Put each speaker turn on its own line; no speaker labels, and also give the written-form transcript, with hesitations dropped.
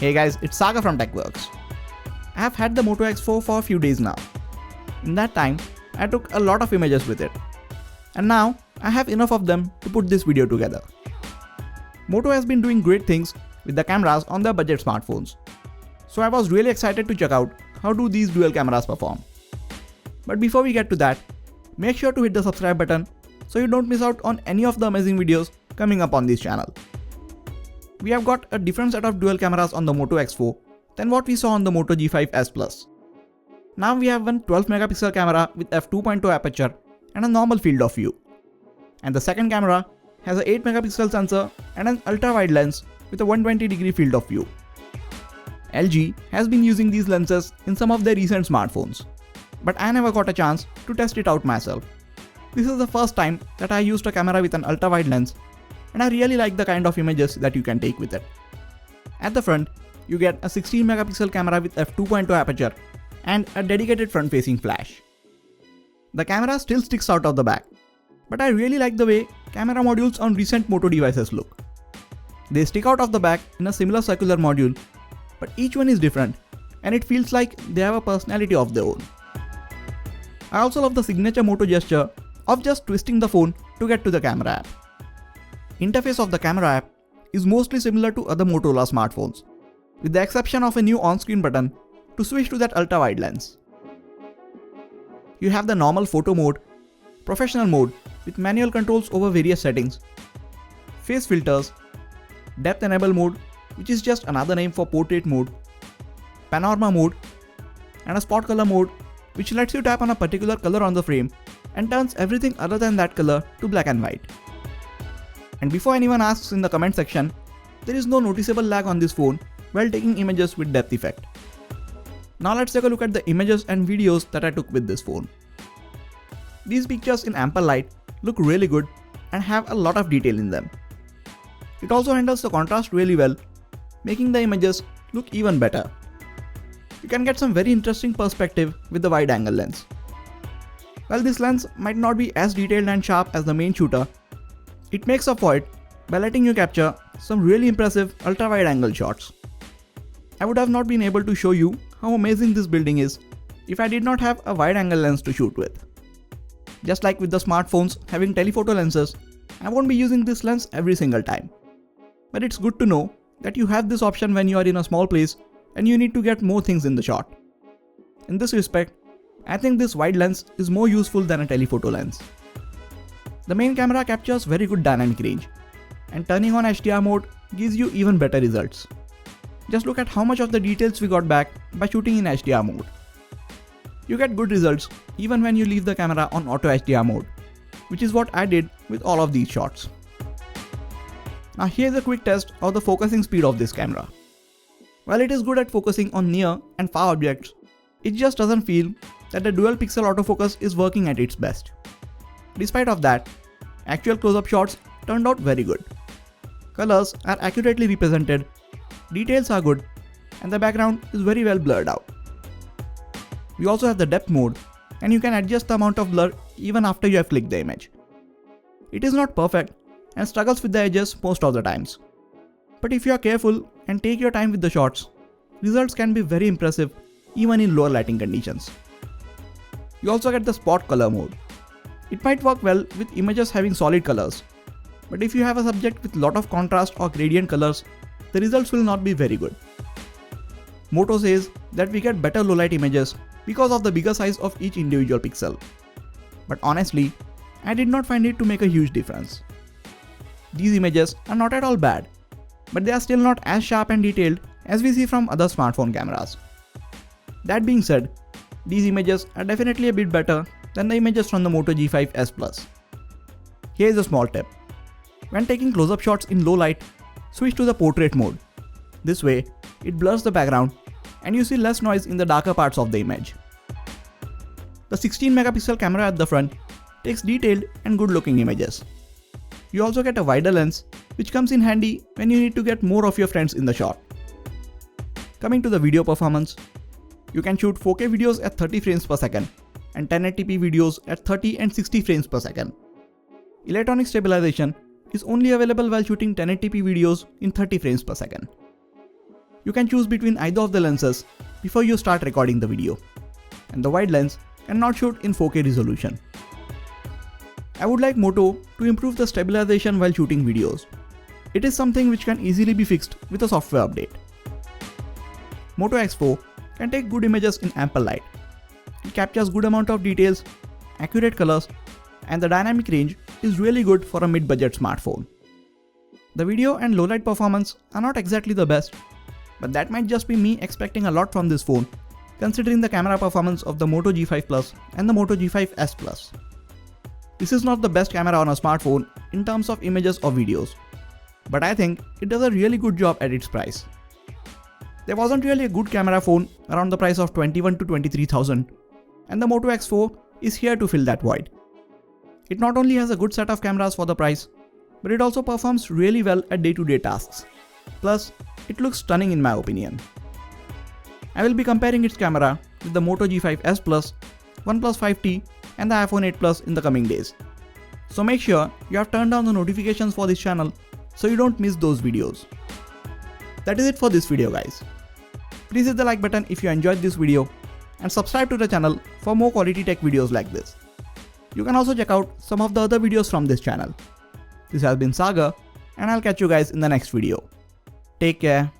Hey guys, it's Saga from TechWorks. I have had the Moto X4 for a few days now. In that time, I took a lot of images with it. And now, I have enough of them to put this video together. Moto has been doing great things with the cameras on their budget smartphones. So I was really excited to check out how do these dual cameras perform. But before we get to that, make sure to hit the subscribe button so you don't miss out on any of the amazing videos coming up on this channel. We have got a different set of dual cameras on the Moto X4 than what we saw on the Moto G5s Plus. Now we have one 12 megapixel camera with f2.2 aperture and a normal field of view. And the second camera has an 8 megapixel sensor and an ultra-wide lens with a 120-degree field of view. LG has been using these lenses in some of their recent smartphones, but I never got a chance to test it out myself. This is the first time that I used a camera with an ultra-wide lens, and I really like the kind of images that you can take with it. At the front, you get a 16 megapixel camera with f2.2 aperture and a dedicated front-facing flash. The camera still sticks out of the back, but I really like the way camera modules on recent Moto devices look. They stick out of the back in a similar circular module, but each one is different and it feels like they have a personality of their own. I also love the signature Moto gesture of just twisting the phone to get to the camera app. Interface of the camera app is mostly similar to other Motorola smartphones, with the exception of a new on-screen button to switch to that ultra-wide lens. You have the normal photo mode, professional mode with manual controls over various settings, face filters, depth enable mode, which is just another name for portrait mode, panorama mode, and a spot color mode, which lets you tap on a particular color on the frame and turns everything other than that color to black and white. And before anyone asks in the comment section, there is no noticeable lag on this phone while taking images with depth effect. Now let's take a look at the images and videos that I took with this phone. These pictures in ample light look really good and have a lot of detail in them. It also handles the contrast really well, making the images look even better. You can get some very interesting perspective with the wide angle lens. While this lens might not be as detailed and sharp as the main shooter, it makes up for it by letting you capture some really impressive ultra-wide angle shots. I would have not been able to show you how amazing this building is if I did not have a wide angle lens to shoot with. Just like with the smartphones having telephoto lenses, I won't be using this lens every single time. But it's good to know that you have this option when you are in a small place and you need to get more things in the shot. In this respect, I think this wide lens is more useful than a telephoto lens. The main camera captures very good dynamic range, and turning on HDR mode gives you even better results. Just look at how much of the details we got back by shooting in HDR mode. You get good results even when you leave the camera on auto HDR mode, which is what I did with all of these shots. Now here's a quick test of the focusing speed of this camera. While it is good at focusing on near and far objects, it just doesn't feel that the dual pixel autofocus is working at its best. Despite of that, actual close-up shots turned out very good. Colors are accurately represented, details are good, and the background is very well blurred out. We also have the depth mode, and you can adjust the amount of blur even after you have clicked the image. It is not perfect and struggles with the edges most of the times. But if you are careful and take your time with the shots, results can be very impressive even in lower lighting conditions. You also get the spot color mode. It might work well with images having solid colors, but if you have a subject with lot of contrast or gradient colors, the results will not be very good. Moto says that we get better low light images because of the bigger size of each individual pixel. But honestly, I did not find it to make a huge difference. These images are not at all bad, but they are still not as sharp and detailed as we see from other smartphone cameras. That being said, these images are definitely a bit better than the images from the Moto G5s Plus. Here is a small tip. When taking close-up shots in low light, switch to the portrait mode. This way, it blurs the background and you see less noise in the darker parts of the image. The 16 megapixel camera at the front takes detailed and good looking images. You also get a wider lens, which comes in handy when you need to get more of your friends in the shot. Coming to the video performance, you can shoot 4K videos at 30 frames per second and 1080p videos at 30 and 60 frames per second. Electronic stabilization is only available while shooting 1080p videos in 30 frames per second. you can choose between either of the lenses before you start recording the video. And the wide lens cannot shoot in 4K resolution. I would like Moto to improve the stabilization while shooting videos. It is something which can easily be fixed with a software update. Moto X4 can take good images in ample light. It captures good amount of details, accurate colors, and the dynamic range is really good for a mid-budget smartphone. The video and low light performance are not exactly the best, but that might just be me expecting a lot from this phone considering the camera performance of the Moto G5 Plus and the Moto G5s Plus. This is not the best camera on a smartphone in terms of images or videos, but I think it does a really good job at its price. There wasn't really a good camera phone around the price of 21 to 23,000, and the Moto X4 is here to fill that void. It not only has a good set of cameras for the price, but it also performs really well at day-to-day tasks. Plus, it looks stunning in my opinion. I will be comparing its camera with the Moto G5s Plus, OnePlus 5T and the iPhone 8 Plus in the coming days. So make sure you have turned on the notifications for this channel so you don't miss those videos. That is it for this video guys. Please hit the like button if you enjoyed this video and subscribe to the channel for more quality tech videos like this. You can also check out some of the other videos from this channel. This has been Sagar and I'll catch you guys in the next video. Take care.